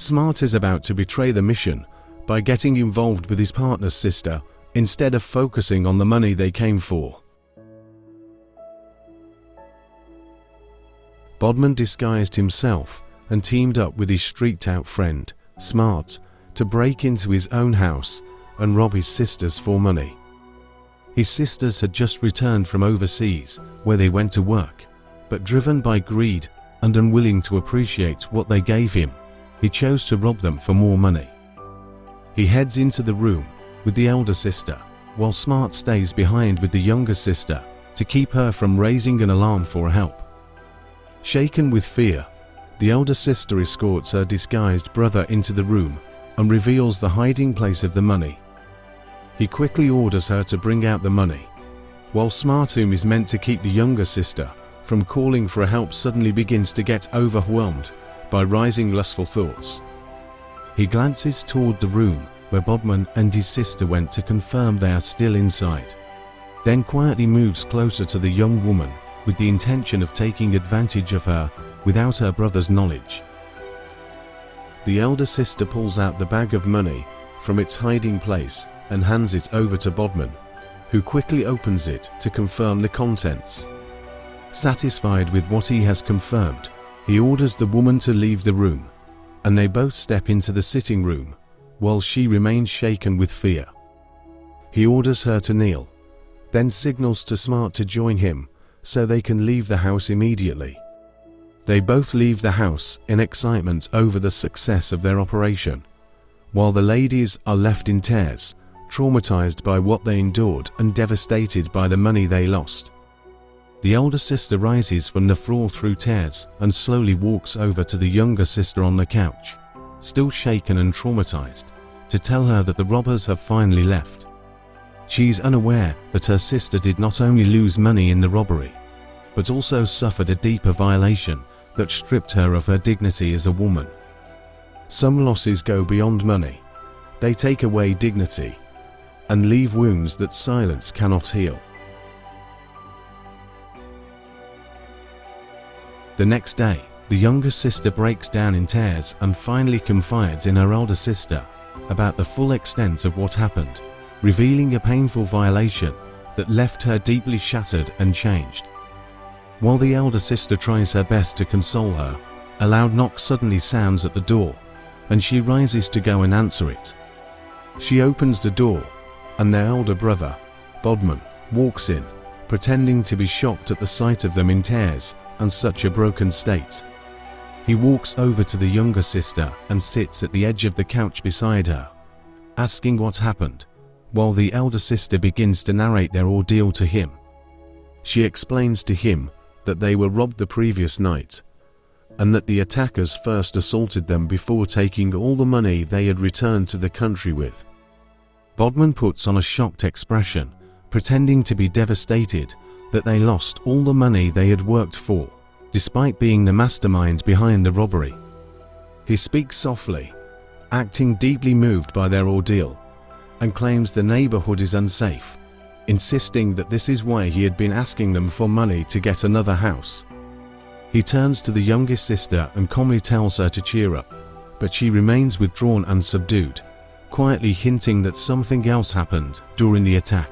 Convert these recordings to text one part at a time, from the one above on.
Smart is about to betray the mission by getting involved with his partner's sister instead of focusing on the money they came for. Bhadman disguised himself and teamed up with his streaked-out friend, Smart, to break into his own house and rob his sisters for money. His sisters had just returned from overseas, where they went to work, but driven by greed and unwilling to appreciate what they gave him, he chose to rob them for more money. He heads into the room with the elder sister, while Smart stays behind with the younger sister to keep her from raising an alarm for help. Shaken with fear, the elder sister escorts her disguised brother into the room and reveals the hiding place of the money. He quickly orders her to bring out the money, while Smart, whom is meant to keep the younger sister from calling for help, suddenly begins to get overwhelmed by rising lustful thoughts. He glances toward the room where Bhadman and his sister went to confirm they are still inside, then quietly moves closer to the young woman with the intention of taking advantage of her without her brother's knowledge. The elder sister pulls out the bag of money from its hiding place and hands it over to Bhadman, who quickly opens it to confirm the contents. Satisfied with what he has confirmed, he orders the woman to leave the room, and they both step into the sitting room, while she remains shaken with fear. He orders her to kneel, then signals to Smart to join him so they can leave the house immediately. They both leave the house in excitement over the success of their operation, while the ladies are left in tears, traumatized by what they endured and devastated by the money they lost. The elder sister rises from the floor through tears and slowly walks over to the younger sister on the couch, still shaken and traumatized, to tell her that the robbers have finally left. She is unaware that her sister did not only lose money in the robbery, but also suffered a deeper violation that stripped her of her dignity as a woman. Some losses go beyond money. They take away dignity and leave wounds that silence cannot heal. The next day, the younger sister breaks down in tears and finally confides in her older sister about the full extent of what happened, revealing a painful violation that left her deeply shattered and changed. While the elder sister tries her best to console her, a loud knock suddenly sounds at the door, and she rises to go and answer it. She opens the door, and their elder brother, Bhadman, walks in, pretending to be shocked at the sight of them in tears and such a broken state. He walks over to the younger sister and sits at the edge of the couch beside her, asking what happened, while the elder sister begins to narrate their ordeal to him. She explains to him that they were robbed the previous night, and that the attackers first assaulted them before taking all the money they had returned to the country with. Bhadman puts on a shocked expression, pretending to be devastated that they lost all the money they had worked for, despite being the mastermind behind the robbery. He speaks softly, acting deeply moved by their ordeal, and claims the neighborhood is unsafe, insisting that this is why he had been asking them for money to get another house. He turns to the youngest sister and calmly tells her to cheer up, but she remains withdrawn and subdued, quietly hinting that something else happened during the attack.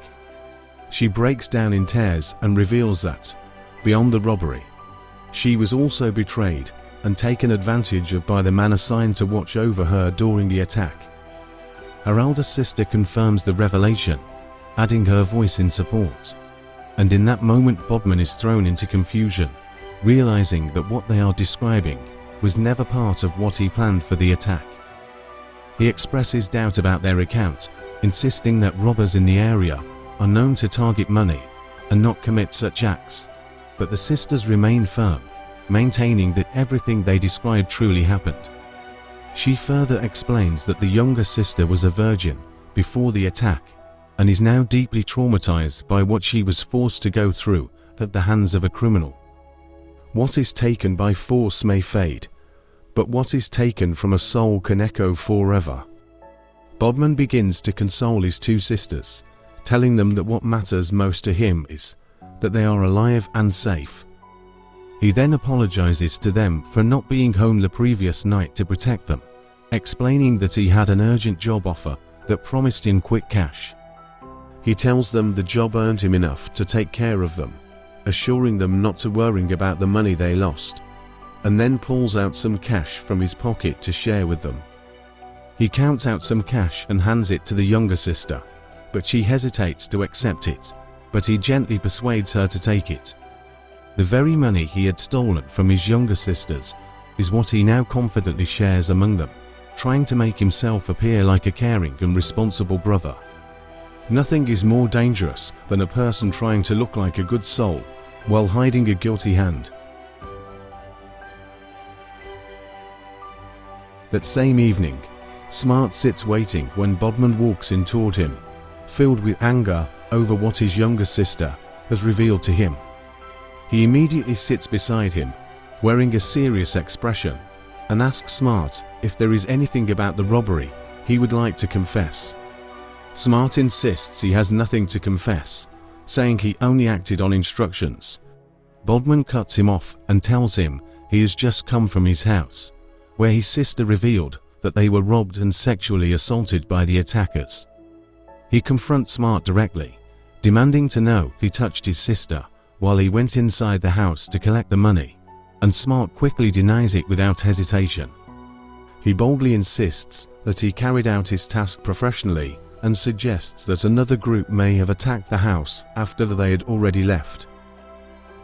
She breaks down in tears and reveals that, beyond the robbery, she was also betrayed and taken advantage of by the man assigned to watch over her during the attack. Her elder sister confirms the revelation, adding her voice in support, and in that moment Bhadman is thrown into confusion, realizing that what they are describing was never part of what he planned for the attack. He expresses doubt about their account, insisting that robbers in the area are known to target money and not commit such acts, but the sisters remain firm, maintaining that everything they described truly happened. She further explains that the younger sister was a virgin before the attack and is now deeply traumatized by what she was forced to go through at the hands of a criminal. What is taken by force may fade, but what is taken from a soul can echo forever. Bhadman begins to console his two sisters, telling them that what matters most to him is that they are alive and safe. He then apologizes to them for not being home the previous night to protect them, explaining that he had an urgent job offer that promised him quick cash. He tells them the job earned him enough to take care of them, assuring them not to worry about the money they lost, and then pulls out some cash from his pocket to share with them. He counts out some cash and hands it to the younger sister, but she hesitates to accept it, but he gently persuades her to take it. The very money he had stolen from his younger sisters is what he now confidently shares among them, trying to make himself appear like a caring and responsible brother. Nothing is more dangerous than a person trying to look like a good soul while hiding a guilty hand. That same evening, Smart sits waiting when Bhadman walks in toward him, filled with anger over what his younger sister has revealed to him. He immediately sits beside him, wearing a serious expression, and asks Smart if there is anything about the robbery he would like to confess. Smart insists he has nothing to confess, saying he only acted on instructions. Bhadman cuts him off and tells him he has just come from his house, where his sister revealed that they were robbed and sexually assaulted by the attackers. He confronts Smart directly, demanding to know if he touched his sister while he went inside the house to collect the money, and Smart quickly denies it without hesitation. He boldly insists that he carried out his task professionally and suggests that another group may have attacked the house after they had already left.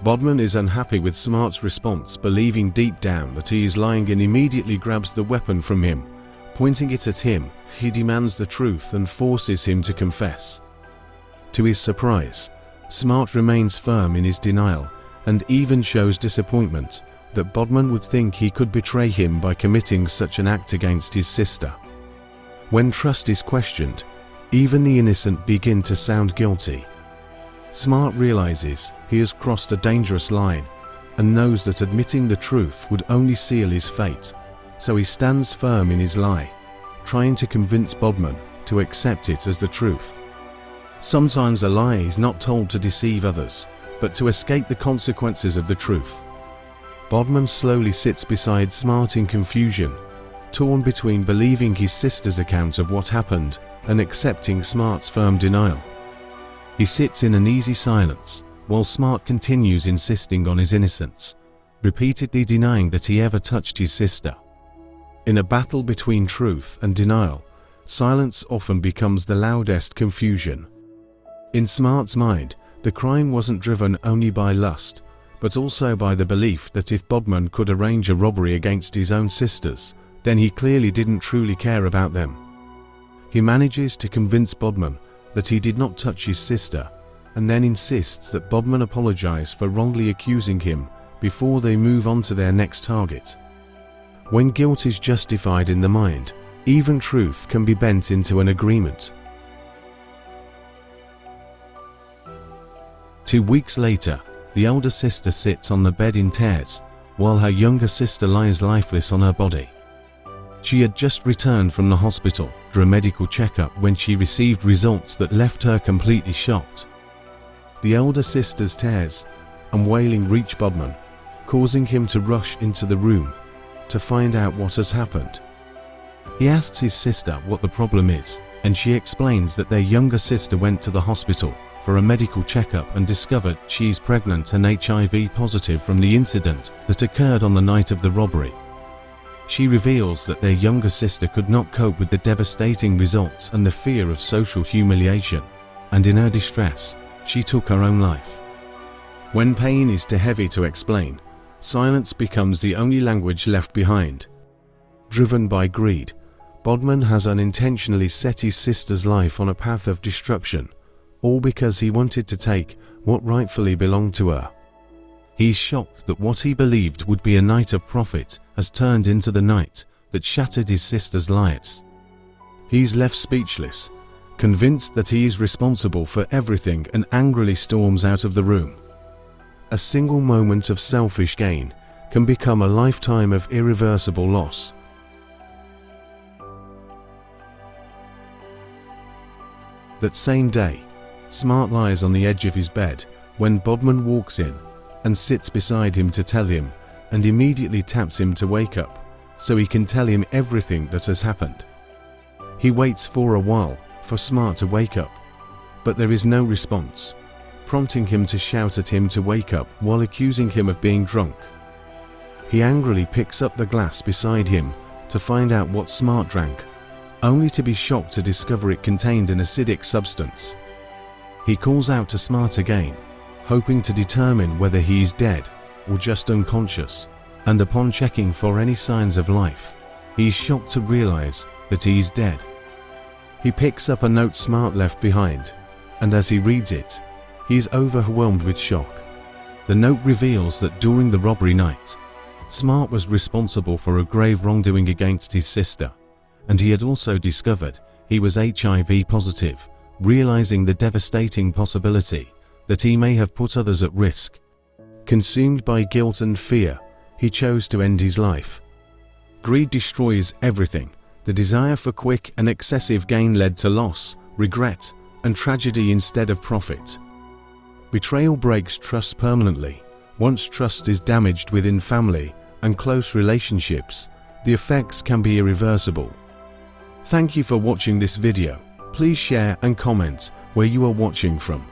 Bhadman is unhappy with Smart's response, believing deep down that he is lying, and immediately grabs the weapon from him. Pointing it at him, he demands the truth and forces him to confess. To his surprise, Smart remains firm in his denial and even shows disappointment that Bhadman would think he could betray him by committing such an act against his sister. When trust is questioned, even the innocent begin to sound guilty. Smart realizes he has crossed a dangerous line and knows that admitting the truth would only seal his fate, so he stands firm in his lie, trying to convince Bhadman to accept it as the truth. Sometimes a lie is not told to deceive others, but to escape the consequences of the truth. Bhadman slowly sits beside Smart in confusion, torn between believing his sister's account of what happened and accepting Smart's firm denial. He sits in an easy silence while Smart continues insisting on his innocence, repeatedly denying that he ever touched his sister. In a battle between truth and denial, silence often becomes the loudest confusion. In Smart's mind, the crime wasn't driven only by lust, but also by the belief that if Bhadman could arrange a robbery against his own sisters, then he clearly didn't truly care about them. He manages to convince Bhadman that he did not touch his sister, and then insists that Bhadman apologize for wrongly accusing him before they move on to their next target. When guilt is justified in the mind, even truth can be bent into an agreement. 2 weeks later, the elder sister sits on the bed in tears, while her younger sister lies lifeless on her body. She had just returned from the hospital for a medical checkup when she received results that left her completely shocked. The elder sister's tears and wailing reach Bhadman, causing him to rush into the room to find out what has happened. He asks his sister what the problem is, and she explains that their younger sister went to the hospital for a medical checkup and discovered she is pregnant and HIV positive from the incident that occurred on the night of the robbery. She reveals that their younger sister could not cope with the devastating results and the fear of social humiliation, and in her distress, she took her own life. When pain is too heavy to explain, silence becomes the only language left behind. Driven by greed, Bhadman has unintentionally set his sister's life on a path of destruction, all because he wanted to take what rightfully belonged to her. He is shocked that what he believed would be a night of profit has turned into the night that shattered his sister's lives. He is left speechless, convinced that he is responsible for everything, and angrily storms out of the room. A single moment of selfish gain can become a lifetime of irreversible loss. That same day, Smart lies on the edge of his bed when Bhadman walks in and sits beside him to tell him, and immediately taps him to wake up, so he can tell him everything that has happened. He waits for a while for Smart to wake up, but there is no response, prompting him to shout at him to wake up while accusing him of being drunk. He angrily picks up the glass beside him to find out what Smart drank, only to be shocked to discover it contained an acidic substance. He calls out to Smart again, hoping to determine whether he is dead or just unconscious, and upon checking for any signs of life, he is shocked to realize that he is dead. He picks up a note Smart left behind, and as he reads it, he is overwhelmed with shock. The note reveals that during the robbery night, Smart was responsible for a grave wrongdoing against his sister, and he had also discovered he was HIV positive, realizing the devastating possibility that he may have put others at risk. Consumed by guilt and fear, he chose to end his life. Greed destroys everything. The desire for quick and excessive gain led to loss, regret, and tragedy instead of profit. Betrayal breaks trust permanently. Once trust is damaged within family and close relationships, the effects can be irreversible. Thank you for watching this video. Please share and comment where you are watching from.